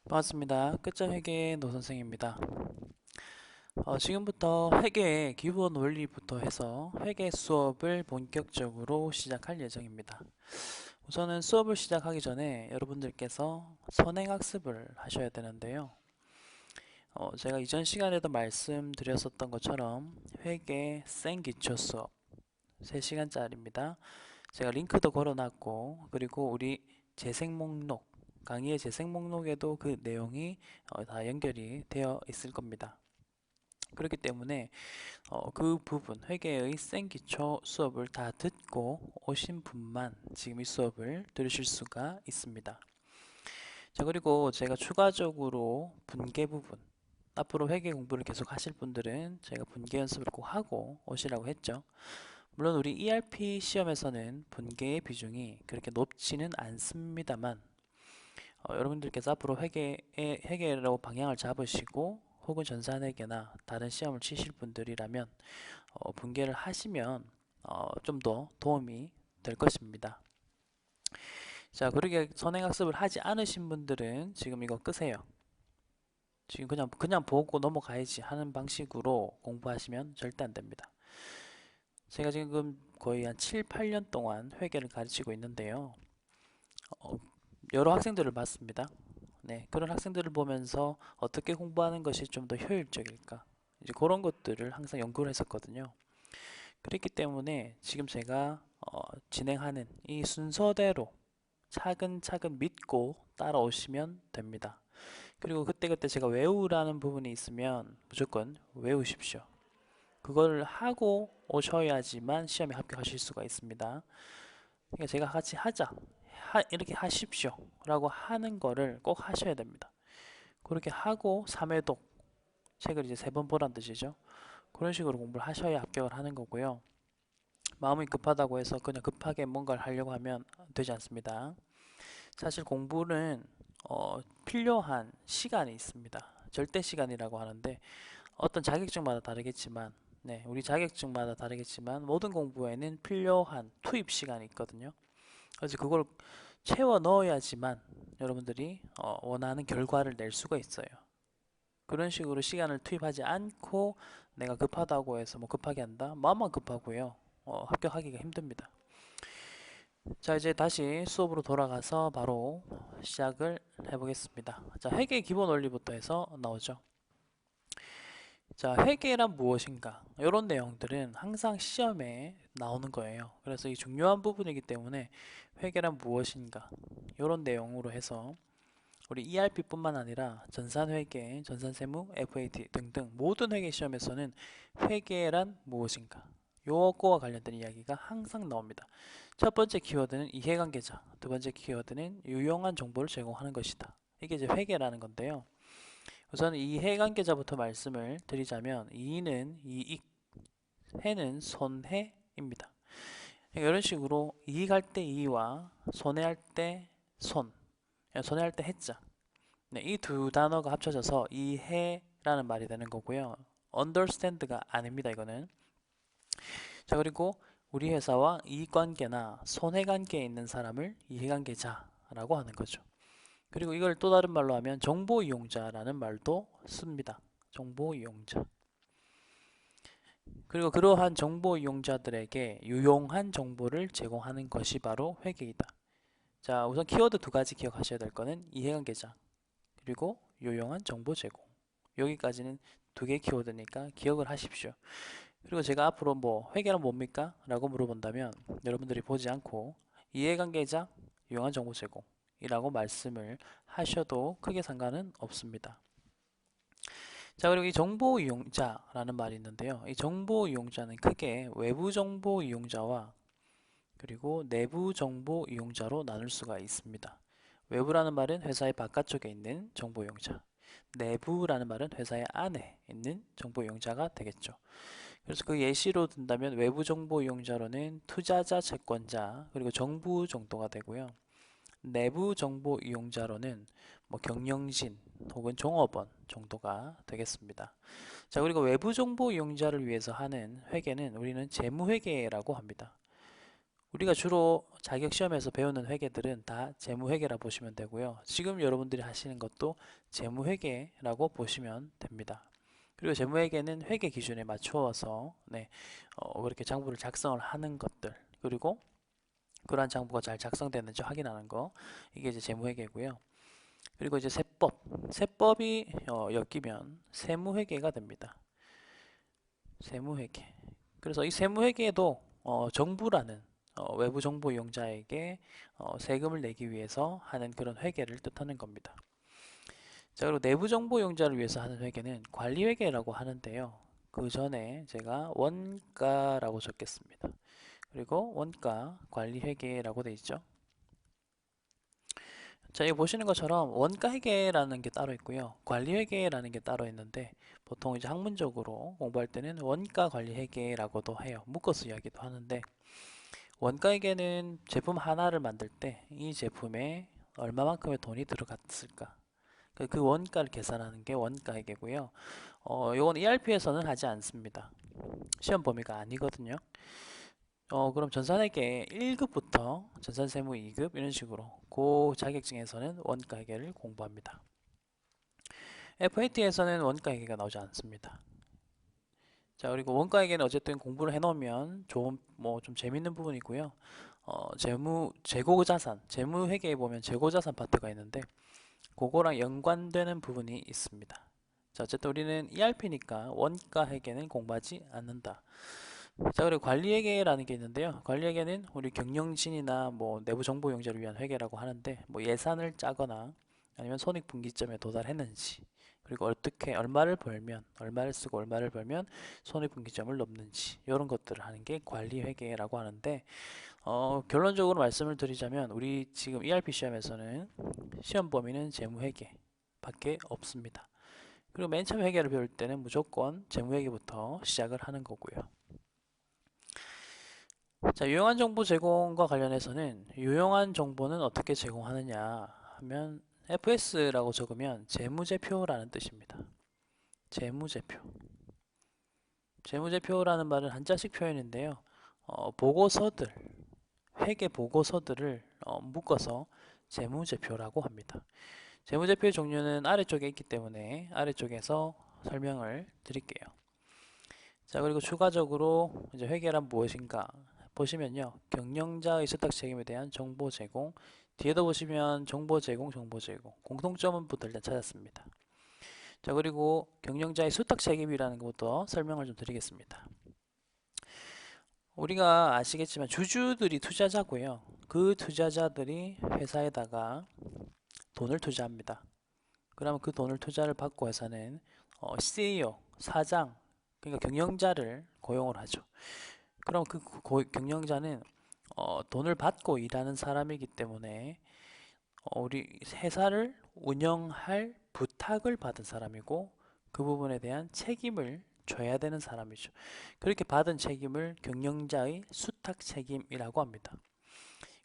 반갑습니다. 끝자회계 노선생입니다. 지금부터 회계 기본 원리부터 해서 회계 수업을 본격적으로 시작할 예정입니다. 우선은 수업을 시작하기 전에 여러분들께서 선행학습을 하셔야 되는데요. 제가 이전 시간에도 말씀드렸었던 것처럼 회계 생기초 수업 3시간짜리입니다. 제가 링크도 걸어놨고, 그리고 우리 재생 목록, 강의의 재생 목록에도 그 내용이 다 연결이 되어 있을 겁니다. 그렇기 때문에 그 부분, 회계의 생기초 수업을 다 듣고 오신 분만 지금 이 수업을 들으실 수가 있습니다. 자, 그리고 제가 추가적으로 분계 부분, 앞으로 회계 공부를 계속 하실 분들은 제가 분계 연습을 꼭 하고 오시라고 했죠. 물론 우리 ERP 시험에서는 분계의 비중이 그렇게 높지는 않습니다만, 여러분들께서 앞으로 회계로 방향을 잡으시고 혹은 전산회계나 다른 시험을 치실 분들이라면 분계를 하시면 좀 더 도움이 될 것입니다. 자, 그렇게 선행학습을 하지 않으신 분들은 지금 이거 끄세요. 지금 그냥 보고 넘어가야지 하는 방식으로 공부하시면 절대 안 됩니다. 제가 지금 거의 한 7, 8년 동안 회계를 가르치고 있는데요. 어, 여러 학생들을 봤습니다. 네, 그런 학생들을 보면서 어떻게 공부하는 것이 좀 더 효율적일까? 이제 그런 것들을 항상 연구를 했었거든요. 그렇기 때문에 지금 제가 진행하는 이 순서대로 차근차근 믿고 따라오시면 됩니다. 그리고 그때그때 제가 외우라는 부분이 있으면 무조건 외우십시오. 그걸 하고 오셔야지만 시험에 합격하실 수가 있습니다. 그러니까 제가 같이 하자, 이렇게 하십시오 라고 하는 거를 꼭 하셔야 됩니다. 그렇게 하고 3회독 책을 이제 3번 보란 뜻이죠. 그런 식으로 공부를 하셔야 합격을 하는 거고요. 마음이 급하다고 해서 그냥 급하게 뭔가를 하려고 하면 되지 않습니다. 사실 공부는 필요한 시간이 있습니다. 절대 시간이라고 하는데 어떤 자격증마다 다르겠지만, 네, 우리 자격증마다 다르겠지만 모든 공부에는 필요한 투입 시간이 있거든요. 그래서 그걸 채워 넣어야지만 여러분들이 원하는 결과를 낼 수가 있어요. 그런 식으로 시간을 투입하지 않고 내가 급하다고 해서 뭐 급하게 한다? 마음만 급하고요. 합격하기가 힘듭니다. 자, 이제 다시 수업으로 돌아가서 바로 시작을 해보겠습니다. 자, 회계 기본 원리부터 해서 나오죠. 자, 회계란 무엇인가? 이런 내용들은 항상 시험에 나오는 거예요. 그래서 이 중요한 부분이기 때문에 회계란 무엇인가? 이런 내용으로 해서 우리 ERP뿐만 아니라 전산회계, 전산세무, FAT 등등 모든 회계 시험에서는 회계란 무엇인가? 요거와 관련된 이야기가 항상 나옵니다. 첫 번째 키워드는 이해관계자, 두 번째 키워드는 유용한 정보를 제공하는 것이다. 이게 이제 회계라는 건데요. 우선 이해관계자부터 말씀을 드리자면 이는 이익, 해는 손해입니다. 이런 식으로 이익할 때 이와 손해할 때 손, 손해할 때 해자. 네, 이 두 단어가 합쳐져서 이해라는 말이 되는 거고요. understand가 아닙니다, 이거는. 자, 그리고 우리 회사와 이익관계나 손해관계에 있는 사람을 이해관계자라고 하는 거죠. 그리고 이걸 또 다른 말로 하면 정보이용자라는 말도 씁니다. 정보이용자. 그리고 그러한 정보이용자들에게 유용한 정보를 제공하는 것이 바로 회계이다. 자, 우선 키워드 두 가지 기억하셔야 될 거는 이해관계자, 그리고 유용한 정보 제공. 여기까지는 두 개 키워드니까 기억을 하십시오. 그리고 제가 앞으로 뭐 회계란 뭡니까? 라고 물어본다면 여러분들이 보지 않고 이해관계자, 유용한 정보 제공이라고 말씀을 하셔도 크게 상관은 없습니다. 자, 그리고 이 정보 이용자라는 말이 있는데요. 이 정보 이용자는 크게 외부 정보 이용자와 그리고 내부 정보 이용자로 나눌 수가 있습니다. 외부라는 말은 회사의 바깥쪽에 있는 정보 이용자, 내부라는 말은 회사의 안에 있는 정보 이용자가 되겠죠. 그래서 그 예시로 든다면 외부 정보 이용자로는 투자자, 채권자, 그리고 정부 정도가 되고요. 내부 정보 이용자로는 뭐 경영진 혹은 종업원 정도가 되겠습니다. 자, 그리고 외부 정보 이용자를 위해서 하는 회계는 우리는 재무회계라고 합니다. 우리가 주로 자격 시험에서 배우는 회계들은 다 재무회계라 보시면 되고요. 지금 여러분들이 하시는 것도 재무회계라고 보시면 됩니다. 그리고 재무회계는 회계 기준에 맞추어서 그렇게 장부를 작성을 하는 것들, 그리고 그러한 장부가 잘 작성되는지 확인하는 거, 이게 이제 재무회계고요. 그리고 이제 세법이 엮이면 세무회계가 됩니다. 세무회계. 그래서 이 세무회계도 정부라는 외부 정보 이용자에게 세금을 내기 위해서 하는 그런 회계를 뜻하는 겁니다. 자, 그리고 내부 정보 이용자를 위해서 하는 회계는 관리회계라고 하는데요. 그 전에 제가 원가라고 적겠습니다. 그리고 원가 관리회계라고 되어 있죠. 자, 여기 보시는 것처럼 원가회계라는 게 따로 있고요. 관리회계라는 게 따로 있는데 보통 이제 학문적으로 공부할 때는 원가관리회계라고도 해요. 묶어서 이야기도 하는데 원가회계는 제품 하나를 만들 때 이 제품에 얼마만큼의 돈이 들어갔을까? 그 원가를 계산하는 게 원가회계고요. 요건 ERP에서는 하지 않습니다. 시험 범위가 아니거든요. 그럼 전산회계 1급부터 전산세무 2급 이런 식으로 그 자격증에서는 원가회계를 공부합니다. FAT에서는 원가회계가 나오지 않습니다. 자, 그리고 원가회계는 어쨌든 공부를 해놓으면 좀 재밌는 부분이고요. 재고자산, 재무회계에 보면 재고자산 파트가 있는데 그거랑 연관되는 부분이 있습니다. 자, 어쨌든 우리는 ERP니까 원가회계는 공부하지 않는다. 자, 그리고 관리회계라는 게 있는데요. 관리회계는 우리 경영진이나 내부 정보 이용자를 위한 회계라고 하는데 예산을 짜거나 아니면 손익분기점에 도달했는지, 그리고 어떻게 얼마를 쓰고 얼마를 벌면 손익분기점을 넘는지 이런 것들을 하는 게 관리회계라고 하는데 결론적으로 말씀을 드리자면 우리 지금 ERP 시험에서는 시험 범위는 재무회계 밖에 없습니다. 그리고 맨 처음 회계를 배울 때는 무조건 재무회계부터 시작을 하는 거고요. 자, 유용한 정보 제공과 관련해서는 유용한 정보는 어떻게 제공하느냐 하면 FS라고 적으면 재무제표라는 뜻입니다. 재무제표. 재무제표라는 말은 한자식 표현인데요. 보고서들, 회계 보고서들을 묶어서 재무제표라고 합니다. 재무제표의 종류는 아래쪽에 있기 때문에 아래쪽에서 설명을 드릴게요. 자, 그리고 추가적으로 이제 회계란 무엇인가 보시면요. 경영자의 수탁 책임에 대한 정보 제공, 뒤에도 보시면 정보 제공, 공통점은 일단 찾았습니다. 자, 그리고 경영자의 수탁 책임이라는 것부터 설명을 좀 드리겠습니다. 우리가 아시겠지만 주주들이 투자자고요. 그 투자자들이 회사에다가 돈을 투자합니다. 그러면 그 돈을 투자를 받고 회사는 CEO, 사장, 그러니까 경영자를 고용을 하죠. 그럼 그 경영자는 돈을 받고 일하는 사람이기 때문에 우리 회사를 운영할 부탁을 받은 사람이고 그 부분에 대한 책임을 져야 되는 사람이죠. 그렇게 받은 책임을 경영자의 수탁 책임이라고 합니다.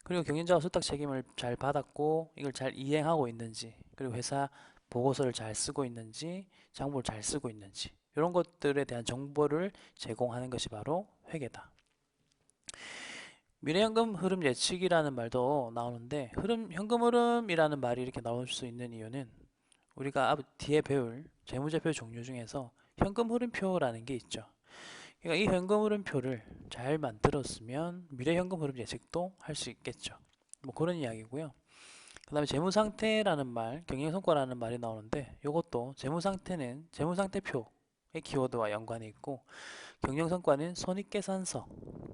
그리고 경영자가 수탁 책임을 잘 받았고 이걸 잘 이행하고 있는지, 그리고 회사 보고서를 잘 쓰고 있는지, 장부를 잘 쓰고 있는지 이런 것들에 대한 정보를 제공하는 것이 바로 회계다. 미래현금 흐름 예측이라는 말도 나오는데 현금 흐름이라는 말이 이렇게 나올 수 있는 이유는 우리가 뒤에 배울 재무제표 종류 중에서 현금 흐름표라는 게 있죠. 그러니까 이 현금 흐름표를 잘 만들었으면 미래 현금 흐름 예측도 할 수 있겠죠. 그런 이야기고요. 그 다음에 재무상태라는 말, 경영성과라는 말이 나오는데 이것도 재무상태는 재무상태표의 키워드와 연관이 있고 경영성과는 손익계산서,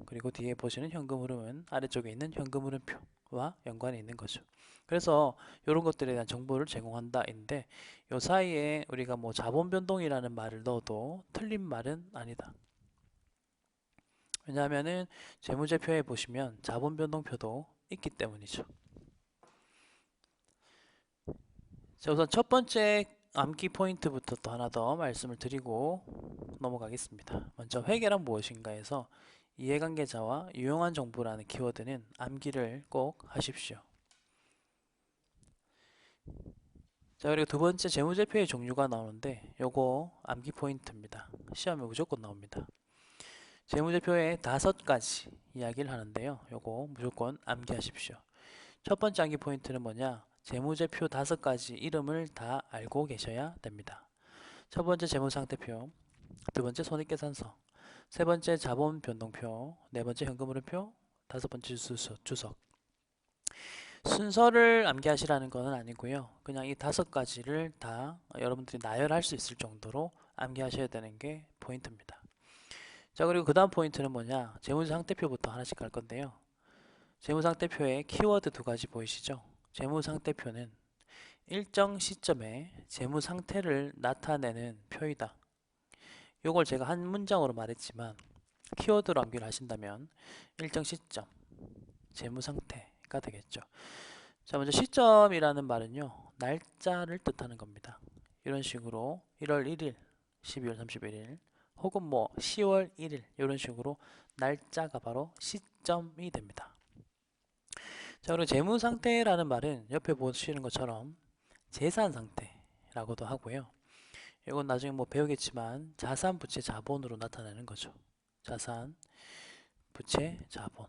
그리고 뒤에 보시는 현금 흐름은 아래쪽에 있는 현금 흐름표와 연관이 있는 거죠. 그래서 이런 것들에 대한 정보를 제공한다인데 이 사이에 우리가 자본 변동이라는 말을 넣어도 틀린 말은 아니다. 왜냐하면은 재무제표에 보시면 자본 변동표도 있기 때문이죠. 자, 우선 첫 번째 암기 포인트부터 또 하나 더 말씀을 드리고 넘어가겠습니다. 먼저 회계란 무엇인가 해서 이해관계자와 유용한 정보라는 키워드는 암기를 꼭 하십시오. 자, 그리고 두 번째 재무제표의 종류가 나오는데 요거 암기 포인트입니다. 시험에 무조건 나옵니다. 재무제표에 5가지 이야기를 하는데요. 요거 무조건 암기하십시오. 첫 번째 암기 포인트는 뭐냐? 재무제표 5가지 이름을 다 알고 계셔야 됩니다. 첫 번째 재무상태표, 두 번째 손익계산서, 세 번째 자본변동표, 네 번째 현금흐름표, 다섯 번째 주석. 순서를 암기하시라는 것은 아니고요. 그냥 이 5가지를 다 여러분들이 나열할 수 있을 정도로 암기하셔야 되는 게 포인트입니다. 자, 그리고 그 다음 포인트는 뭐냐? 재무상태표부터 하나씩 갈 건데요. 재무상태표에 키워드 2가지 보이시죠? 재무상태표는 일정 시점에 재무상태를 나타내는 표이다. 요걸 제가 한 문장으로 말했지만 키워드로 암기를 하신다면 일정 시점, 재무상태가 되겠죠. 자, 먼저 시점이라는 말은요, 날짜를 뜻하는 겁니다. 이런 식으로 1월 1일, 12월 31일, 혹은 뭐 10월 1일 이런 식으로 날짜가 바로 시점이 됩니다. 자, 그리고 재무상태라는 말은 옆에 보시는 것처럼 재산상태라고도 하고요. 이건 나중에 뭐 배우겠지만 자산, 부채, 자본으로 나타내는 거죠. 자산, 부채, 자본.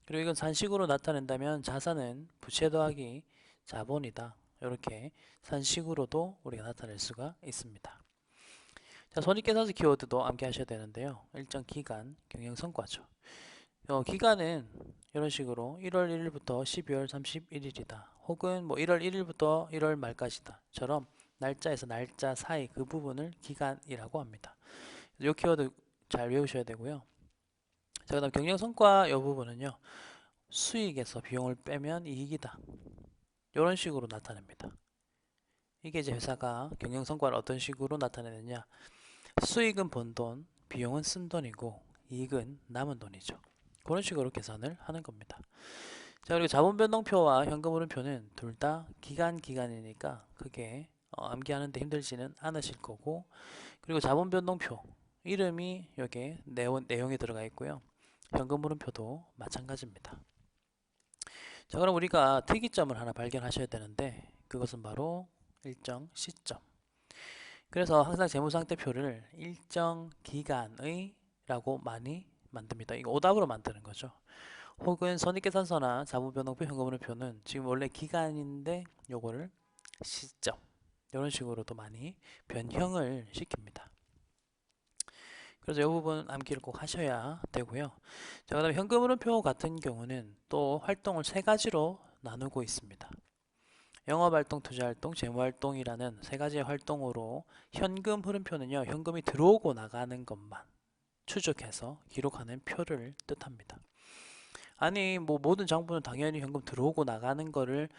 그리고 이건 산식으로 나타낸다면 자산은 부채 더하기 자본이다. 이렇게 산식으로도 우리가 나타낼 수가 있습니다. 자, 손익계산서 키워드도 암기하셔야 되는데요. 일정 기간, 경영성과죠. 기간은 이런 식으로 1월 1일부터 12월 31일이다. 혹은 뭐 1월 1일부터 1월 말까지다. 처럼 날짜에서 날짜 사이 그 부분을 기간이라고 합니다. 이 키워드 잘 외우셔야 되고요. 자, 그 다음 경영성과 이 부분은요. 수익에서 비용을 빼면 이익이다. 이런 식으로 나타냅니다. 이게 이제 회사가 경영성과를 어떤 식으로 나타내느냐. 수익은 번 돈, 비용은 쓴 돈이고 이익은 남은 돈이죠. 그런 식으로 계산을 하는 겁니다. 자, 그리고 자본변동표와 현금흐름표는 둘 다 기간이니까 크게 암기하는데 힘들지는 않으실 거고, 그리고 자본변동표 이름이 여기에 내용이 들어가 있고요. 현금흐름표도 마찬가지입니다. 자, 그럼 우리가 특이점을 하나 발견하셔야 되는데 그것은 바로 일정 시점. 그래서 항상 재무상태표를 일정 기간의 라고 많이 만듭니다. 이거 오답으로 만드는 거죠. 혹은 손익계산서나 자본변동표, 현금흐름표는 지금 원래 기간인데 요거를 시점 이런 식으로도 많이 변형을 시킵니다. 그래서 이 부분 암기를 꼭 하셔야 되고요. 자, 그다음에 현금흐름표 같은 경우는 또 활동을 3가지로 나누고 있습니다. 영업활동, 투자활동, 재무활동이라는 3가지의 활동으로 현금 흐름표는요, 현금이 들어오고 나가는 것만 추적해서 기록하는 표를 뜻합니다. 아니, 뭐 모든 장부는 당연히 현금 들어오고 나가는 거를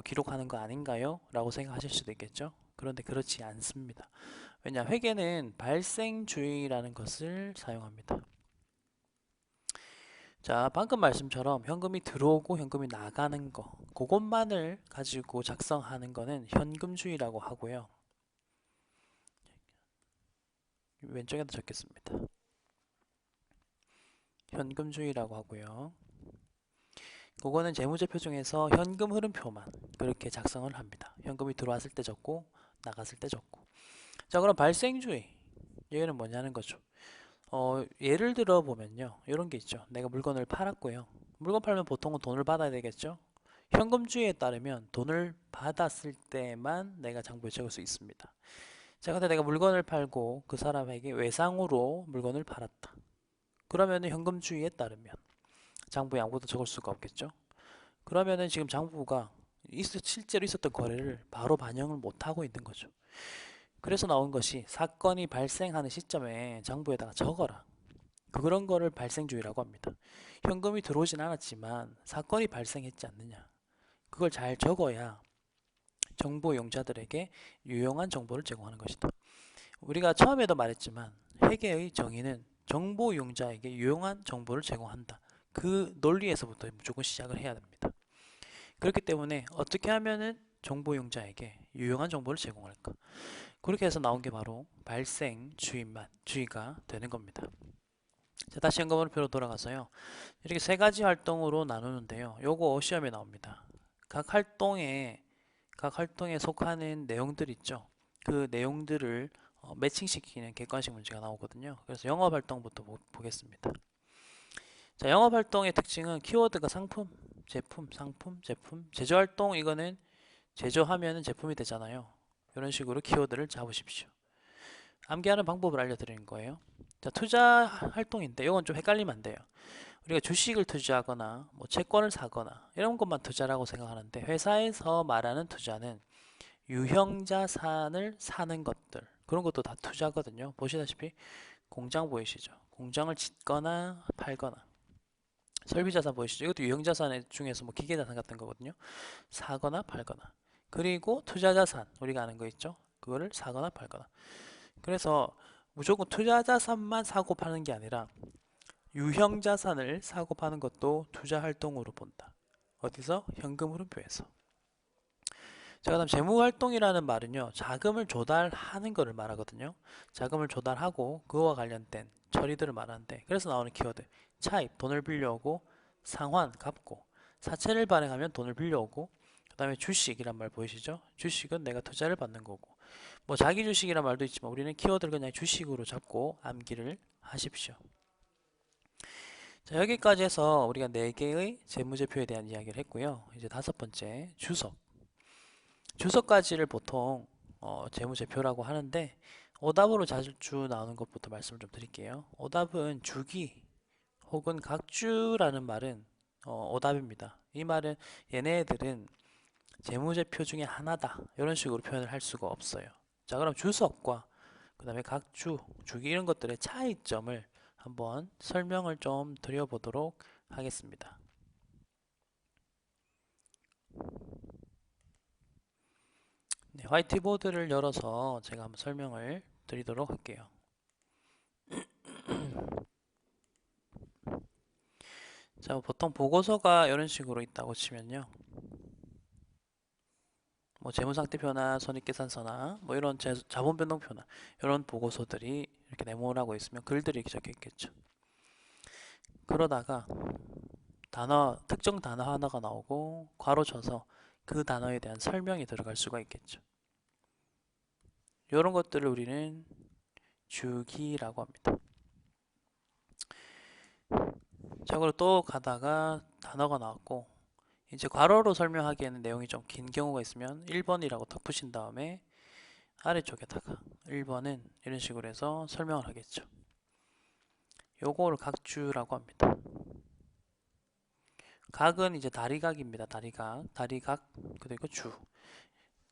기록하는 거 아닌가요? 라고 생각하실 수도 있겠죠. 그런데 그렇지 않습니다. 왜냐, 회계는 발생주의라는 것을 사용합니다. 자, 방금 말씀처럼 현금이 들어오고 현금이 나가는 거, 그것만을 가지고 작성하는 거는 현금주의라고 하고요. 왼쪽에다 적겠습니다. 현금주의라고 하고요. 그거는 재무제표 중에서 현금 흐름표만 그렇게 작성을 합니다. 현금이 들어왔을 때 적고 나갔을 때 적고. 자, 그럼 발생주의 얘는 뭐냐는 거죠. 예를 들어 보면요, 이런 게 있죠. 내가 물건을 팔았고요. 물건 팔면 보통은 돈을 받아야 되겠죠. 현금주의에 따르면 돈을 받았을 때만 내가 장부에 적을 수 있습니다. 자, 근데 내가 물건을 팔고 그 사람에게 외상으로 물건을 팔았다. 그러면은 현금주의에 따르면 장부에 아무것도 적을 수가 없겠죠. 그러면은 지금 장부가 실제로 있었던 거래를 바로 반영을 못하고 있는 거죠. 그래서 나온 것이 사건이 발생하는 시점에 장부에다가 적어라. 그런 거를 발생주의라고 합니다. 현금이 들어오진 않았지만 사건이 발생했지 않느냐. 그걸 잘 적어야 정보 이용자들에게 유용한 정보를 제공하는 것이다. 우리가 처음에도 말했지만 회계의 정의는 정보 이용자에게 유용한 정보를 제공한다. 그 논리에서부터 무조건 시작을 해야 됩니다. 그렇기 때문에 어떻게 하면은 정보 이용자에게 유용한 정보를 제공할까? 그렇게 해서 나온 게 바로 발생주의가 되는 겁니다. 자, 다시 현금흐름표로 돌아가서요. 이렇게 3가지 활동으로 나누는데요. 요거 시험에 나옵니다. 각 활동에 속하는 내용들 있죠. 그 내용들을 매칭시키는 객관식 문제가 나오거든요. 그래서 영업활동부터 보겠습니다. 자, 영업활동의 특징은 키워드가 상품, 제품, 상품, 제품, 제조활동 이거는 제조하면은 제품이 되잖아요. 이런 식으로 키워드를 잡으십시오. 암기하는 방법을 알려드리는 거예요. 자, 투자 활동인데 이건 좀 헷갈리면 안 돼요. 우리가 주식을 투자하거나 뭐 채권을 사거나 이런 것만 투자라고 생각하는데 회사에서 말하는 투자는 유형자산을 사는 것들 그런 것도 다 투자거든요. 보시다시피 공장 보이시죠? 공장을 짓거나 팔거나 설비자산 보이시죠? 이것도 유형자산 중에서 뭐 기계자산 같은 거거든요. 사거나 팔거나 그리고 투자자산 우리가 아는 거 있죠? 그거를 사거나 팔거나 그래서 무조건 투자자산만 사고 파는 게 아니라 유형자산을 사고 파는 것도 투자활동으로 본다. 어디서? 현금 흐름표에서. 자, 그다음 재무활동이라는 말은요. 자금을 조달하는 것을 말하거든요. 자금을 조달하고 그거와 관련된 처리들을 말하는데 그래서 나오는 키워드 차입, 돈을 빌려오고 상환, 갚고 사채를 발행하면 돈을 빌려오고 그 다음에 주식이란 말 보이시죠? 주식은 내가 투자를 받는 거고 뭐 자기 주식이란 말도 있지만 우리는 키워드를 그냥 주식으로 잡고 암기를 하십시오. 자, 여기까지 해서 우리가 4개의 재무제표에 대한 이야기를 했고요. 이제 5번째 주석. 주석가지를 보통 재무제표라고 하는데 오답으로 자주 나오는 것부터 말씀을 좀 드릴게요. 오답은 주기 혹은 각주라는 말은 오답입니다. 이 말은 얘네들은 재무제표 중에 하나다 이런 식으로 표현을 할 수가 없어요. 자, 그럼 주석과 그 다음에 각주, 주기 이런 것들의 차이점을 한번 설명을 좀 드려보도록 하겠습니다. 네, 화이트보드를 열어서 제가 한번 설명을 드리도록 할게요. 자, 보통 보고서가 이런 식으로 있다고 치면요. 뭐 재무상태표나 손익계산서나 뭐 이런 자본변동표나 이런 보고서들이 이렇게 네모나고 있으면 글들이 이렇게 적혀 있겠죠. 그러다가 특정 단어 하나가 나오고 괄호 쳐서 그 단어에 대한 설명이 들어갈 수가 있겠죠. 이런 것들을 우리는 주기라고 합니다. 자, 그리고 또 가다가 단어가 나왔고 이제 괄호로 설명하기에는 내용이 좀 긴 경우가 있으면 1번이라고 딱 푸신 다음에 아래쪽에다가 1번은 이런 식으로 해서 설명을 하겠죠. 요거를 각주라고 합니다. 각은 이제 다리각입니다. 다리각 그리고 주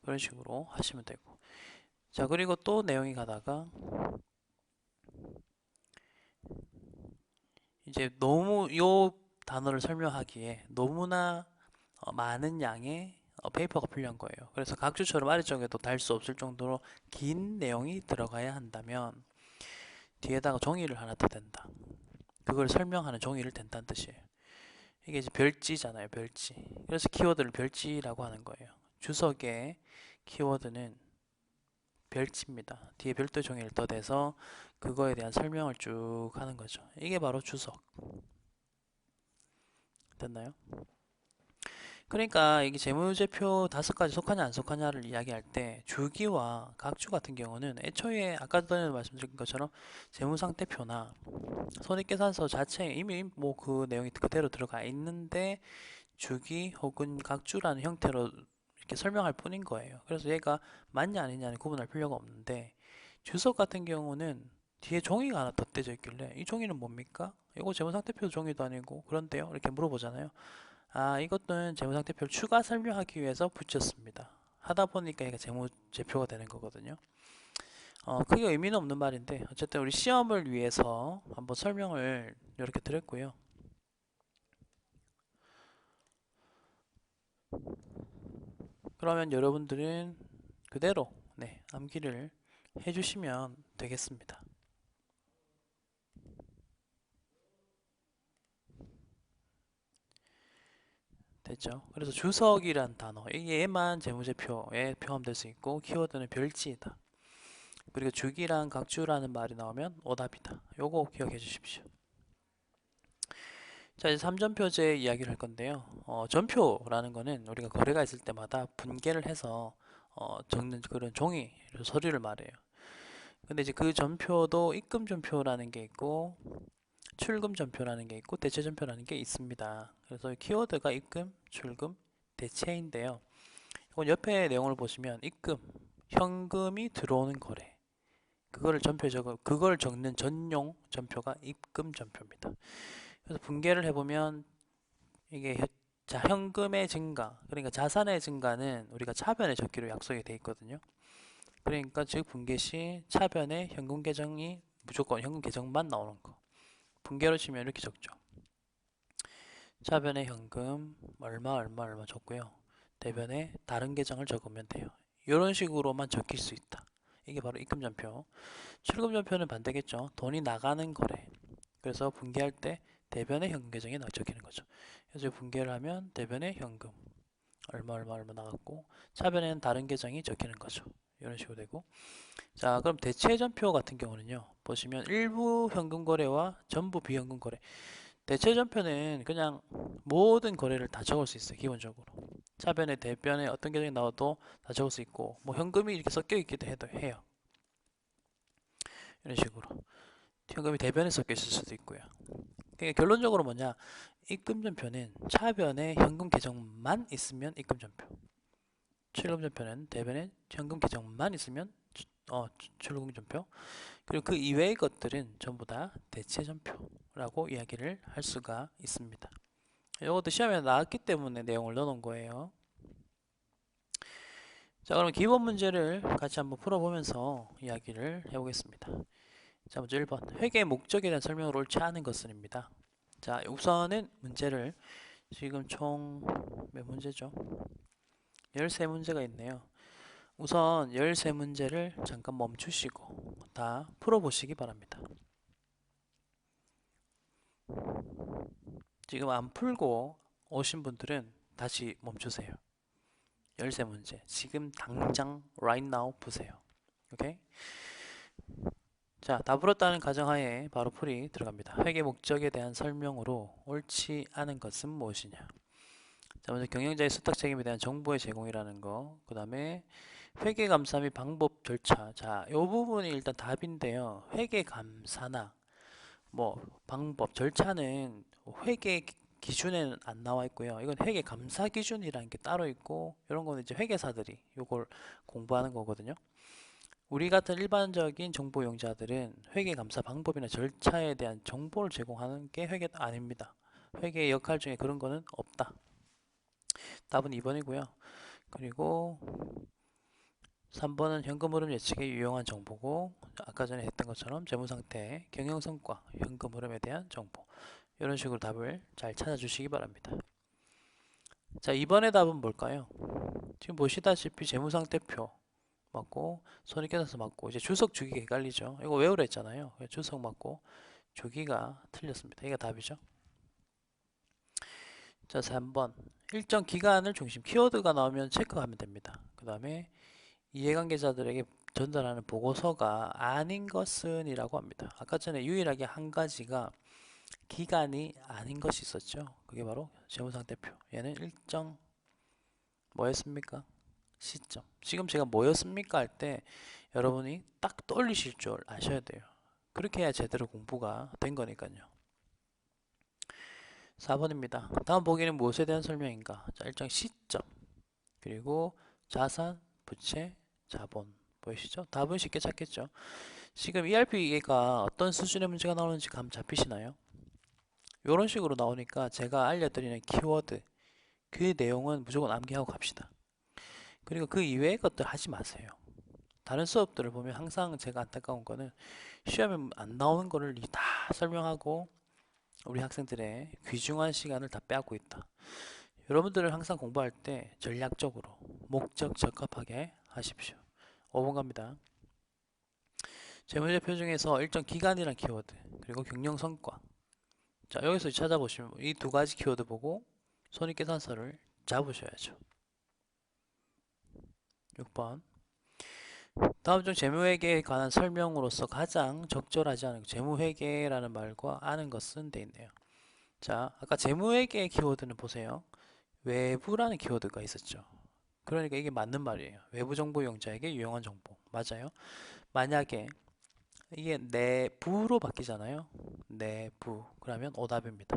그런 식으로 하시면 되고 자, 그리고 또 내용이 가다가 이제 너무 요 단어를 설명하기에 너무나 많은 양의 페이퍼가 필요한 거예요. 그래서 각주처럼 아래쪽에도 달 수 없을 정도로 긴 내용이 들어가야 한다면 뒤에다가 종이를 하나 더 댄다. 그걸 설명하는 종이를 댄다는 뜻이에요. 이게 이제 별지잖아요, 별지. 그래서 키워드를 별지라고 하는 거예요. 주석의 키워드는 별지입니다. 뒤에 별도 종이를 더 대서 그거에 대한 설명을 쭉 하는 거죠. 이게 바로 주석. 됐나요? 그러니까 이게 재무제표 5가지 속하냐 안 속하냐를 이야기할 때 주기와 각주 같은 경우는 애초에 아까 전에 말씀드린 것처럼 재무상태표나 손익계산서 자체에 이미 뭐 그 내용이 그대로 들어가 있는데 주기 혹은 각주라는 형태로 이렇게 설명할 뿐인 거예요. 그래서 얘가 맞냐 아니냐는 구분할 필요가 없는데 주석 같은 경우는 뒤에 종이가 하나 덧대져 있길래 이 종이는 뭡니까? 이거 재무상태표 종이도 아니고 그런데요? 이렇게 물어보잖아요. 아, 이것은 재무상태표를 추가 설명하기 위해서 붙였습니다. 하다 보니까 얘가 재무제표가 되는 거거든요. 크게 의미는 없는 말인데 어쨌든 우리 시험을 위해서 한번 설명을 이렇게 드렸고요. 그러면 여러분들은 그대로 네, 암기를 해주시면 되겠습니다. 됐죠? 그래서 주석이란 단어, 얘만 재무제표에 포함될 수 있고 키워드는 별지이다. 그리고 주기랑 각주라는 말이 나오면 오답이다. 요거 기억해 주십시오. 자, 이제 3전표제 이야기를 할 건데요. 전표라는 거는 우리가 거래가 있을 때마다 분개를 해서 적는 그런 종이, 서류를 말해요. 근데 이제 그 전표도 입금 전표라는 게 있고 출금 전표라는 게 있고 대체 전표라는 게 있습니다. 그래서 키워드가 입금, 출금, 대체인데요. 이건 옆에 내용을 보시면 입금, 현금이 들어오는 거래. 그걸 적는 전용 전표가 입금 전표입니다. 그래서 분개를 해보면 이게 현금의 증가, 그러니까 자산의 증가는 우리가 차변에 적기로 약속이 돼 있거든요. 그러니까 즉 분개 시 차변에 현금 계정이 무조건 현금 계정만 나오는 거. 분개로 치면 이렇게 적죠. 차변에 현금 얼마 얼마 얼마 적고요. 대변에 다른 계정을 적으면 돼요. 이런 식으로만 적힐 수 있다. 이게 바로 입금전표. 출금전표는 반대겠죠. 돈이 나가는 거래. 그래서 분개할 때 대변에 현금 계정에 적히는 거죠. 그래서 분개를 하면 대변에 현금 얼마 얼마 얼마 나갔고 차변에는 다른 계정이 적히는 거죠. 이런 식으로 되고, 자 그럼 대체전표 같은 경우는요, 보시면 일부 현금 거래와 전부 비현금 거래. 대체전표는 그냥 모든 거래를 다 적을 수 있어요. 기본적으로 차변에 대변에 어떤 계정이 나와도 다 적을 수 있고, 뭐 현금이 이렇게 섞여 있기도 해요. 이런 식으로 현금이 대변에 섞여 있을 수도 있고요. 그러니까 결론적으로 뭐냐, 입금전표는 차변에 현금 계정만 있으면 입금전표, 출금전표는 대변에 현금 계정만 있으면 출금전표, 그리고 그 이외의 것들은 전부 다 대체전표라고 이야기를 할 수가 있습니다. 이것도 시험에 나왔기 때문에 내용을 넣어놓은 거예요. 자, 그럼 기본 문제를 같이 한번 풀어보면서 이야기를 해보겠습니다. 자, 먼저 1번. 회계 목적에 대한 설명을 옳지 않은 것은입니다. 자, 우선은 문제를 지금 총 몇 문제죠? 13문제가 있네요. 우선 13문제를 잠깐 멈추시고 다 풀어보시기 바랍니다. 지금 안 풀고 오신 분들은 다시 멈추세요. 13문제. 지금 당장 right now 푸세요. 오케이? 자, 다 풀었다는 가정하에 바로 풀이 들어갑니다. 회계 목적에 대한 설명으로 옳지 않은 것은 무엇이냐? 자, 먼저 경영자의 수탁 책임에 대한 정보의 제공이라는 거. 그 다음에 회계 감사 및 방법 절차. 자, 이 부분이 일단 답인데요. 회계 감사나 뭐 방법 절차는 회계 기준에는 안 나와 있고요. 이건 회계 감사 기준이라는 게 따로 있고, 이런 거는 이제 회계사들이 이걸 공부하는 거거든요. 우리 같은 일반적인 정보 이용자들은 회계 감사 방법이나 절차에 대한 정보를 제공하는 게 회계 아닙니다. 회계의 역할 중에 그런 거는 없다. 답은 2번이고요. 그리고 3번은 현금 흐름 예측에 유용한 정보고, 아까 전에 했던 것처럼 재무상태, 경영성과, 현금 흐름에 대한 정보, 이런 식으로 답을 잘 찾아주시기 바랍니다. 자, 이번의 답은 뭘까요? 지금 보시다시피 재무상태표 맞고, 손익계산서 맞고, 이제 주석 주기가 헷갈리죠. 이거 외우라 했잖아요. 주석 맞고 주기가 틀렸습니다. 이게 답이죠. 자, 3번. 일정 기간을 중심, 키워드가 나오면 체크하면 됩니다. 그 다음에 이해관계자들에게 전달하는 보고서가 아닌 것은 이라고 합니다. 아까 전에 유일하게 한 가지가 기간이 아닌 것이 있었죠. 그게 바로 재무상태표. 얘는 일정 뭐였습니까? 시점. 지금 제가 뭐였습니까 할 때 여러분이 딱 떠올리실 줄 아셔야 돼요. 그렇게 해야 제대로 공부가 된 거니까요. 4번입니다. 다음 보기는 무엇에 대한 설명인가? 자, 일정 시점, 그리고 자산, 부채, 자본. 보이시죠? 답은 쉽게 찾겠죠. 지금 ERP가 어떤 수준의 문제가 나오는지 감 잡히시나요? 이런 식으로 나오니까 제가 알려드리는 키워드, 그 내용은 무조건 암기하고 갑시다. 그리고 그 이외의 것들 하지 마세요. 다른 수업들을 보면 항상 제가 안타까운 거는 시험에 안 나오는 거를 다 설명하고 우리 학생들의 귀중한 시간을 다 빼앗고 있다. 여러분들은 항상 공부할 때 전략적으로 목적 적합하게 하십시오. 5번 갑니다. 재무제표 중에서 일정 기간이란 키워드, 그리고 경영 성과. 자, 여기서 찾아보시면 이 두 가지 키워드 보고 손익계산서를 잡으셔야죠. 6번. 다음 중 재무회계에 관한 설명으로서 가장 적절하지 않은 재무회계라는 말과 아는 것은 돼 있네요. 자, 아까 재무회계 키워드는 보세요. 외부라는 키워드가 있었죠. 그러니까 이게 맞는 말이에요. 외부 정보 이용자에게 유용한 정보. 맞아요. 만약에 이게 내부로 바뀌잖아요. 내부. 그러면 오답입니다.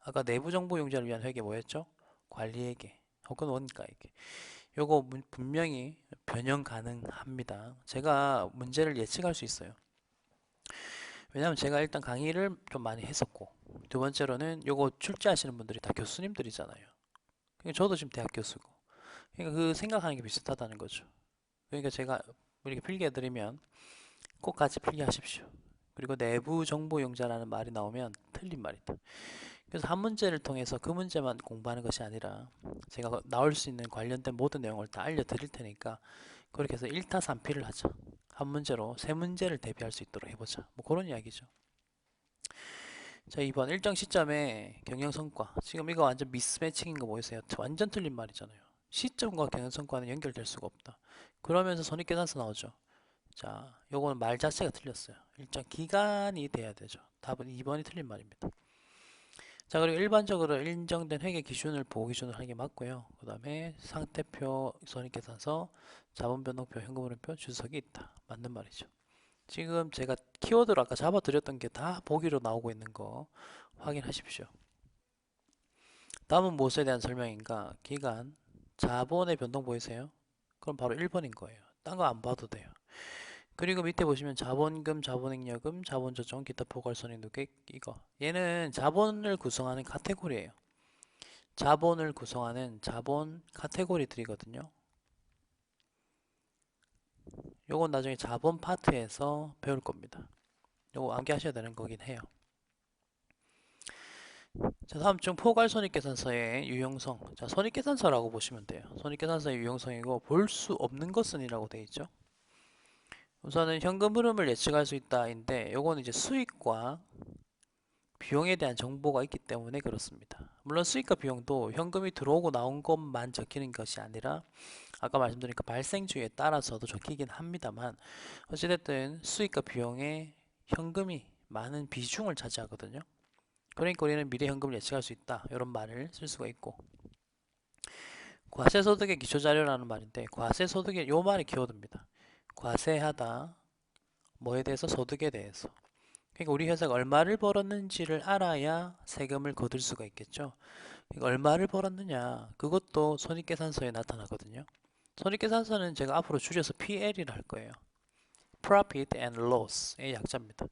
아까 내부 정보 용자를 위한 회계 뭐였죠? 관리회계 혹은 원가회계. 요거 분명히 변형 가능합니다. 제가 문제를 예측할 수 있어요. 왜냐면 제가 일단 강의를 좀 많이 했었고, 두 번째로는 요거 출제하시는 분들이 다 교수님들이잖아요. 그러니까 저도 지금 대학 교수고, 그러니까 그 생각하는 게 비슷하다는 거죠. 그러니까 제가 이렇게 필기해드리면 꼭 같이 필기하십시오. 그리고 내부 정보 용자라는 말이 나오면 틀린 말이다. 그래서 한 문제를 통해서 그 문제만 공부하는 것이 아니라 제가 나올 수 있는 관련된 모든 내용을 다 알려드릴 테니까 그렇게 해서 1타 3피를 하자. 한 문제로 세 문제를 대비할 수 있도록 해보자. 뭐 그런 이야기죠. 자, 2번 일정 시점에 경영성과. 지금 이거 완전 미스매칭인 거 보이세요? 완전 틀린 말이잖아요. 시점과 경영성과는 연결될 수가 없다. 그러면서 손익계산서 나오죠. 자, 요거는 말 자체가 틀렸어요. 일정 기간이 돼야 되죠. 답은 2번이 틀린 말입니다. 자, 그리고 일반적으로 인정된 회계 기준을 보호 기준으로 하는 게 맞고요. 그 다음에 상태표, 손익계산서, 자본변동표, 현금흐름표, 주석이 있다. 맞는 말이죠. 지금 제가 키워드로 아까 잡아드렸던 게 다 보기로 나오고 있는 거 확인하십시오. 다음은 무엇에 대한 설명인가? 기간, 자본의 변동 보이세요? 그럼 바로 1번인 거예요. 딴 거 안 봐도 돼요. 그리고 밑에 보시면 자본금, 자본잉여금, 자본조정, 기타 포괄손익 누계 이거. 얘는 자본을 구성하는 카테고리예요. 자본을 구성하는 자본 카테고리들이거든요. 요건 나중에 자본 파트에서 배울 겁니다. 요거 암기하셔야 되는 거긴 해요. 자, 다음 중 포괄손익계산서의 유형성. 자, 손익계산서라고 보시면 돼요. 손익계산서의 유형성이고 볼 수 없는 것은이라고 되어 있죠. 우선은 현금 흐름을 예측할 수 있다인데 요거는 이제 수익과 비용에 대한 정보가 있기 때문에 그렇습니다. 물론 수익과 비용도 현금이 들어오고 나온 것만 적히는 것이 아니라 아까 말씀드린 그 발생 주에 따라서도 적히긴 합니다만 어찌됐든 수익과 비용에 현금이 많은 비중을 차지하거든요. 그러니까 우리는 미래 현금을 예측할 수 있다. 이런 말을 쓸 수가 있고 과세소득의 기초자료라는 말인데 과세소득의 요 말이 키워드입니다. 과세하다 뭐에 대해서 소득에 대해서 그러니까 우리 회사가 얼마를 벌었는지를 알아야 세금을 거둘 수가 있겠죠. 그러니까 얼마를 벌었느냐 그것도 손익계산서에 나타나거든요. 손익계산서는 제가 앞으로 줄여서 PL이라 할 거예요. Profit and Loss의 약자입니다.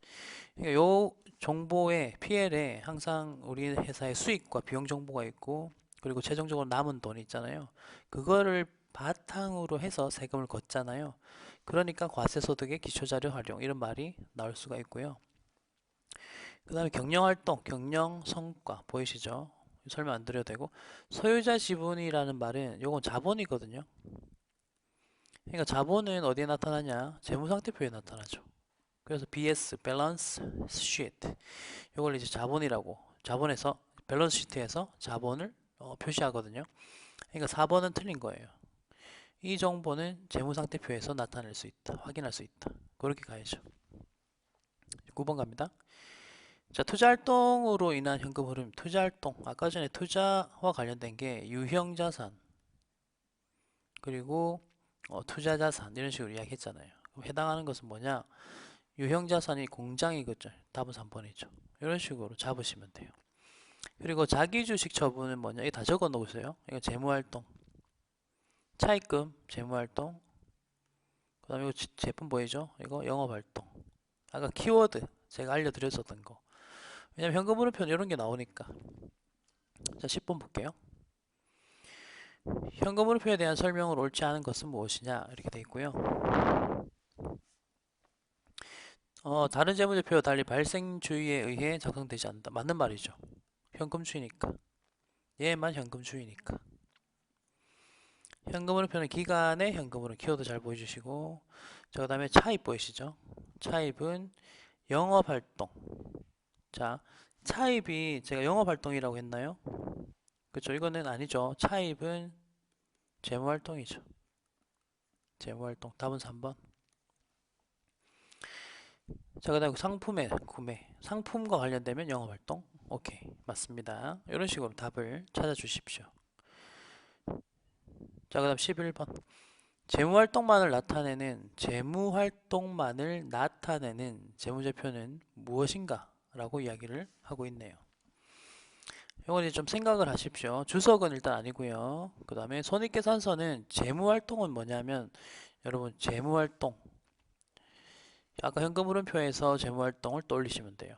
그러니까 요 정보에 PL에 항상 우리 회사의 수익과 비용 정보가 있고 그리고 최종적으로 남은 돈이 있잖아요. 그거를 바탕으로 해서 세금을 걷잖아요. 그러니까 과세소득의 기초자료 활용 이런 말이 나올 수가 있고요. 그 다음에 경영활동, 경영성과 보이시죠? 설명 안 드려도 되고 소유자 지분이라는 말은 요건 자본이거든요. 그러니까 자본은 어디에 나타나냐? 재무상태표에 나타나죠. 그래서 BS, Balance Sheet 요걸 이제 자본이라고 자본에서 밸런스 시트에서 자본을 표시하거든요. 그러니까 4번은 틀린 거예요. 이 정보는 재무상태표에서 나타낼 수 있다. 확인할 수 있다. 그렇게 가야죠. 9번 갑니다. 자, 투자활동으로 인한 현금 흐름, 투자활동. 아까 전에 투자와 관련된 게 유형자산, 그리고 투자자산 이런 식으로 이야기했잖아요. 그럼 해당하는 것은 뭐냐? 유형자산이 공장이겠죠. 답은 3번이죠. 이런 식으로 잡으시면 돼요. 그리고 자기주식 처분은 뭐냐? 이거 다 적어 놓으세요. 이거 재무활동, 차입금, 재무활동. 그 다음에 이거 제품 보이죠? 이거 영업활동. 아까 키워드 제가 알려드렸었던 거. 왜냐면 현금흐름표 이런 게 나오니까. 자, 10번 볼게요. 현금흐름표에 대한 설명을 옳지 않은 것은 무엇이냐? 이렇게 돼 있고요. 다른 재무제표와 달리 발생주의에 의해 작성되지 않는다. 맞는 말이죠. 현금주의니까. 얘만 현금주의니까. 현금흐름표는 기간의 현금으로 키워드 잘 보여주시고 자, 그 다음에 차입 보이시죠? 차입은 영업활동. 자, 차입이 제가 영업활동이라고 했나요? 그쵸? 이거는 아니죠. 차입은 재무활동이죠. 재무활동. 답은 3번. 자, 그 다음에 상품의 구매. 상품과 관련되면 영업활동. 오케이. 맞습니다. 이런 식으로 답을 찾아주십시오. 자, 그 다음 11번. 재무활동만을 나타내는 재무제표는 무엇인가? 라고 이야기를 하고 있네요. 이건 이제 좀 생각을 하십시오. 주석은 일단 아니고요. 그 다음에 손익계산서는 재무활동은 뭐냐면 여러분 재무활동 아까 현금흐름표에서 재무활동을 떠올리시면 돼요.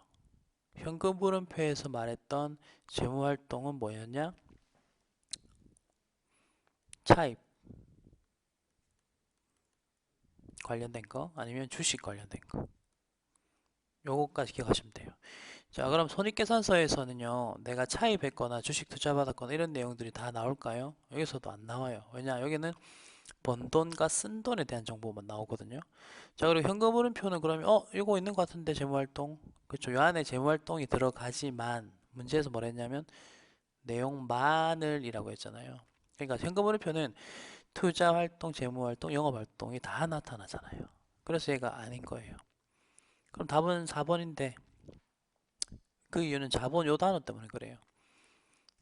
현금흐름표에서 말했던 재무활동은 뭐였냐? 차입 관련된 거 아니면 주식 관련된 거 요거까지 기억하시면 돼요. 자, 그럼 손익계산서에서는요, 내가 차입했거나 주식 투자받았거나 이런 내용들이 다 나올까요? 여기서도 안 나와요. 왜냐, 여기는 번 돈과 쓴 돈에 대한 정보만 나오거든요. 자, 그리고 현금흐름표는 그러면, 이거 있는 것 같은데, 재무활동. 그렇죠. 요 안에 재무활동이 들어가지만, 문제에서 뭐라 했냐면, 내용만을이라고 했잖아요. 그러니까 현금흐름표는 투자활동, 재무활동, 영업활동이 다 나타나잖아요. 그래서 얘가 아닌 거예요. 그럼 답은 4번인데, 그 이유는 자본 요 단어 때문에 그래요.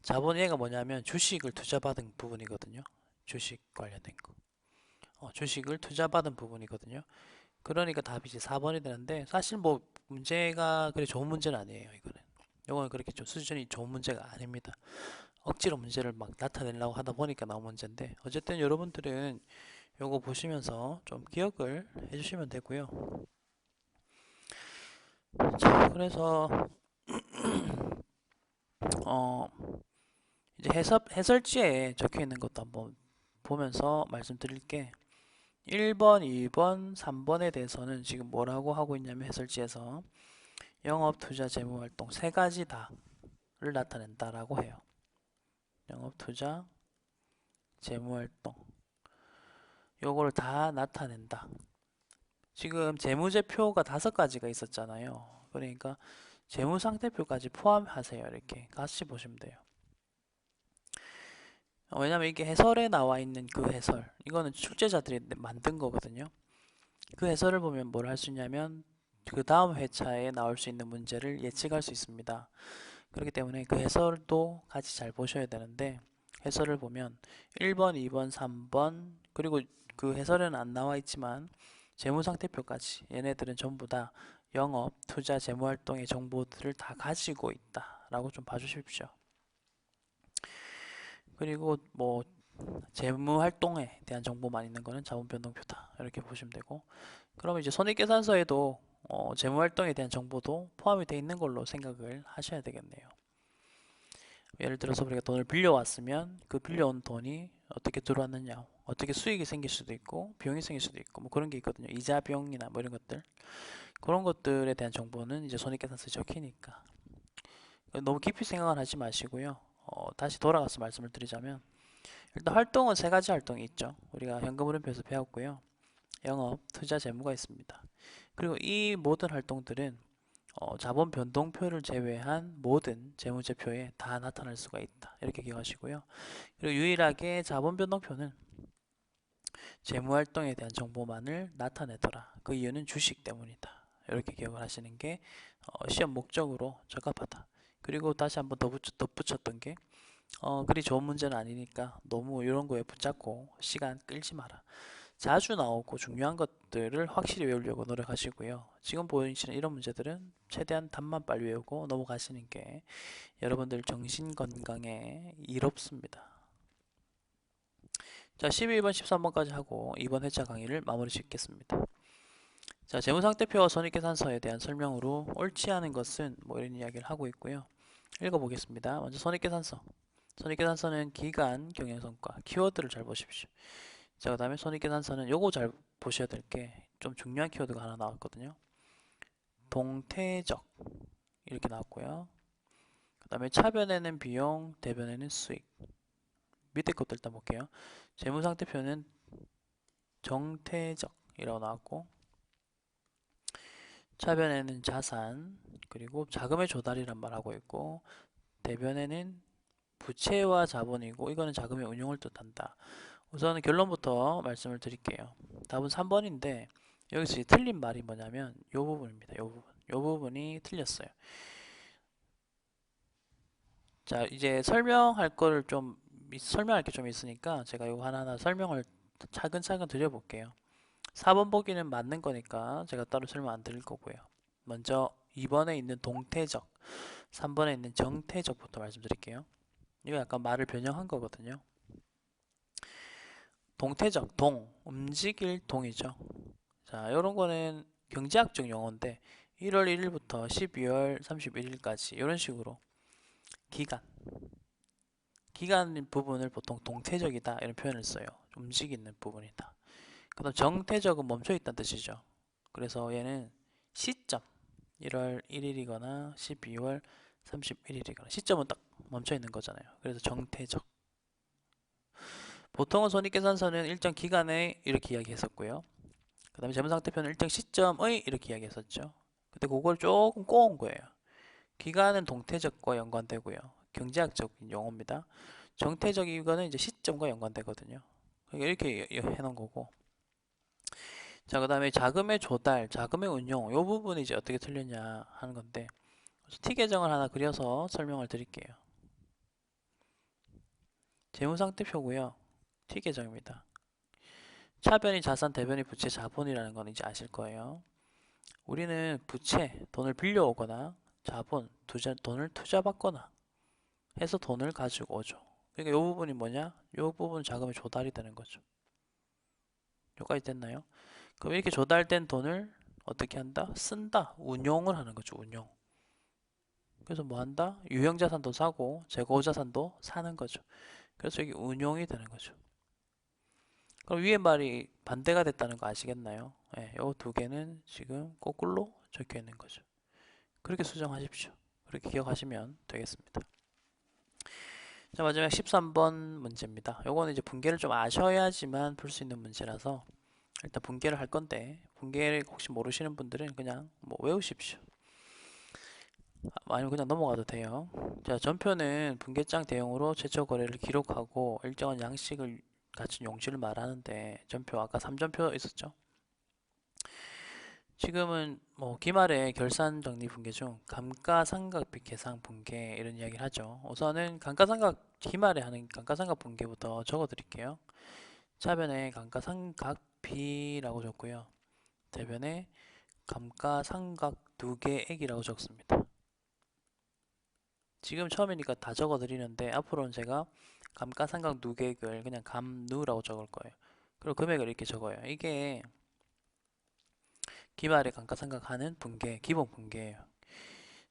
자본 얘가 뭐냐면 주식을 투자받은 부분이거든요. 주식 관련된 거. 주식을 투자받은 부분이거든요. 그러니까 답이 이제 4번이 되는데 사실 뭐 문제가 그리 좋은 문제는 아니에요. 이거는. 요거는 그렇게 좀 수준이 좋은 문제가 아닙니다. 억지로 문제를 막 나타내려고 하다 보니까 나온 문제인데 어쨌든 여러분들은 요거 보시면서 좀 기억을 해주시면 되고요. 자, 그래서 어 이제 해설지에 적혀 있는 것도 한번 보면서 말씀드릴게. 1번, 2번, 3번에 대해서는 지금 뭐라고 하고 있냐면 해설지에서 영업, 투자, 재무 활동 세 가지 다를 나타낸다라고 해요. 영업, 투자, 재무 활동 요거를 다 나타낸다. 지금 재무제표가 5가지가 있었잖아요. 그러니까 재무상태표까지 포함하세요. 이렇게 같이 보시면 돼요. 왜냐면 이게 해설에 나와 있는 그 해설 이거는 출제자들이 만든 거거든요. 그 해설을 보면 뭘 할 수 있냐면 그 다음 회차에 나올 수 있는 문제를 예측할 수 있습니다. 그렇기 때문에 그 해설도 같이 잘 보셔야 되는데 해설을 보면 1번, 2번, 3번 그리고 그 해설에는 안 나와 있지만 재무상태표까지 얘네들은 전부 다 영업, 투자, 재무활동의 정보들을 다 가지고 있다 라고 좀 봐주십시오. 그리고 뭐 재무활동에 대한 정보만 있는 거는 자본변동표다 이렇게 보시면 되고 그러면 이제 손익계산서에도 재무활동에 대한 정보도 포함이 되어 있는 걸로 생각을 하셔야 되겠네요. 예를 들어서 우리가 돈을 빌려왔으면 그 빌려온 돈이 어떻게 들어왔느냐 어떻게 수익이 생길 수도 있고 비용이 생길 수도 있고 뭐 그런 게 있거든요. 이자 비용이나 뭐 이런 것들 그런 것들에 대한 정보는 이제 손익계산서에 적히니까 너무 깊이 생각을 하지 마시고요. 다시 돌아가서 말씀을 드리자면 일단 활동은 세 가지 활동이 있죠. 우리가 현금흐름표에서 배웠고요. 영업, 투자, 재무가 있습니다. 그리고 이 모든 활동들은 자본 변동표를 제외한 모든 재무제표에 다 나타날 수가 있다. 이렇게 기억하시고요. 그리고 유일하게 자본 변동표는 재무활동에 대한 정보만을 나타내더라. 그 이유는 주식 때문이다. 이렇게 기억을 하시는 게 시험 목적으로 적합하다. 그리고 다시 한번 덧붙였던 게 그리 좋은 문제는 아니니까 너무 이런 거에 붙잡고 시간 끌지 마라. 자주 나오고 중요한 것들을 확실히 외우려고 노력하시고요. 지금 보이시는 이런 문제들은 최대한 답만 빨리 외우고 넘어가시는 게 여러분들 정신 건강에 이롭습니다. 자, 12번, 13번까지 하고 이번 회차 강의를 마무리 짓겠습니다. 자, 재무상태표와 손익계산서에 대한 설명으로 옳지 않은 것은 뭐 이런 이야기를 하고 있고요. 읽어보겠습니다. 먼저 손익계산서. 손익계산서는 기간, 경영성과, 키워드를 잘 보십시오. 자, 그 다음에 손익계산서는 요거 잘 보셔야 될 게 좀 중요한 키워드가 하나 나왔거든요. 동태적 이렇게 나왔고요. 그 다음에 차변에는 비용, 대변에는 수익. 밑에 것도 일단 볼게요. 재무상태표는 정태적이라고 나왔고 차변에는 자산 그리고 자금의 조달이란 말하고 있고 대변에는 부채와 자본이고 이거는 자금의 운용을 뜻한다. 우선 결론부터 말씀을 드릴게요. 답은 3번인데 여기서 틀린 말이 뭐냐면 이 부분입니다. 이 부분. 이 부분이 틀렸어요. 자, 이제 설명할 게 좀 있으니까 제가 이거 하나하나 설명을 차근차근 드려볼게요. 4번 보기는 맞는 거니까 제가 따로 설명 안 드릴 거고요. 먼저 2번에 있는 동태적, 3번에 있는 정태적부터 말씀드릴게요. 이거 약간 말을 변형한 거거든요. 동태적, 움직일 동이죠. 자, 이런 거는 경제학적 용어인데 1월 1일부터 12월 31일까지 이런 식으로 기간, 기간 부분을 보통 동태적이다 이런 표현을 써요. 움직이는 부분이다. 그 다음 정태적은 멈춰있다는 뜻이죠. 그래서 얘는 시점 1월 1일이거나 12월 31일이거나 시점은 딱 멈춰있는 거잖아요. 그래서 정태적. 보통은 손익계산서는 일정 기간에 이렇게 이야기했었고요. 그 다음에 재무상태표는 일정 시점의 이렇게 이야기했었죠. 근데 그걸 조금 꼬은 거예요. 기간은 동태적과 연관되고요. 경제학적인 용어입니다. 정태적 이거는 이제 시점과 연관되거든요. 그러니까 이렇게 해놓은 거고. 자, 그 다음에 자금의 조달, 자금의 운용, 이 부분이 이제 어떻게 틀렸냐 하는 건데, T 계정을 하나 그려서 설명을 드릴게요. 재무상태표고요. T 계정입니다. 차변이 자산, 대변이 부채, 자본이라는 건 이제 아실 거예요. 우리는 부채, 돈을 빌려오거나 자본, 돈을 투자받거나 해서 돈을 가지고 오죠. 그러니까 이 부분이 뭐냐? 이 부분 자금의 조달이 되는 거죠. 여기까지 됐나요? 그럼 이렇게 조달된 돈을 어떻게 한다? 쓴다. 운용을 하는 거죠. 운용. 그래서 뭐 한다? 유형자산도 사고 재고자산도 사는 거죠. 그래서 여기 운용이 되는 거죠. 그럼 위에 말이 반대가 됐다는 거 아시겠나요? 네, 요 두 개는 지금 거꾸로 적혀 있는 거죠. 그렇게 수정하십시오. 그렇게 기억하시면 되겠습니다. 자, 마지막 13번 문제입니다. 요거는 이제 분계를 좀 아셔야지만 풀 수 있는 문제라서 일단 분계를 할 건데, 분계를 혹시 모르시는 분들은 그냥 뭐 외우십시오. 아니면 그냥 넘어가도 돼요. 자, 전표는 분계장 대용으로 최초 거래를 기록하고 일정한 양식을 갖춘 용지를 말하는데, 전표 아까 3전표 있었죠? 지금은 뭐 기말에 결산 정리 분계 중 감가상각비 계상 분계 이런 이야기를 하죠. 우선은 감가상각 기말에 하는 감가상각 분계부터 적어 드릴게요. 차변에 감가상각비라고 적고요. 대변에 감가상각 두 개액이라고 적습니다. 지금 처음이니까 다 적어 드리는데 앞으로는 제가 감가상각 누계액을 그냥 감누라고 적을 거예요. 그리고 금액을 이렇게 적어요. 이게 기말에 감가상각하는 분계, 기본 분계예요.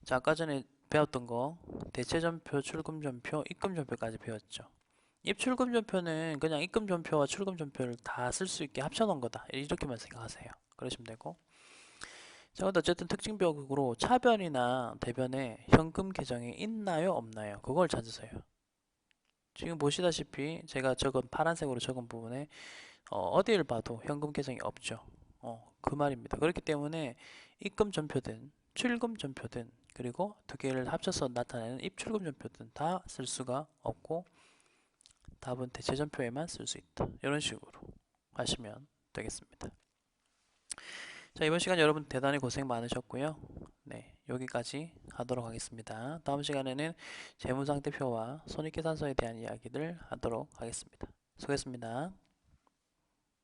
자, 아까 전에 배웠던 거 대체전표, 출금전표, 입금전표까지 배웠죠. 입출금전표는 그냥 입금전표와 출금전표를 다 쓸 수 있게 합쳐놓은 거다. 이렇게만 생각하세요. 그러시면 되고. 자, 근데 어쨌든 특징벽으로 차변이나 대변에 현금 계정이 있나요, 없나요? 그걸 찾으세요. 지금 보시다시피 제가 적은 파란색으로 적은 부분에 어디를 봐도 현금 계정이 없죠. 그 말입니다. 그렇기 때문에 입금 전표든 출금 전표든 그리고 두 개를 합쳐서 나타내는 입출금 전표든 다 쓸 수가 없고 답은 대체 전표에만 쓸 수 있다. 이런 식으로 하시면 되겠습니다. 자, 이번 시간 여러분 대단히 고생 많으셨고요. 네, 여기까지 하도록 하겠습니다. 다음 시간에는 재무상태표와 손익계산서에 대한 이야기를 하도록 하겠습니다. 수고했습니다.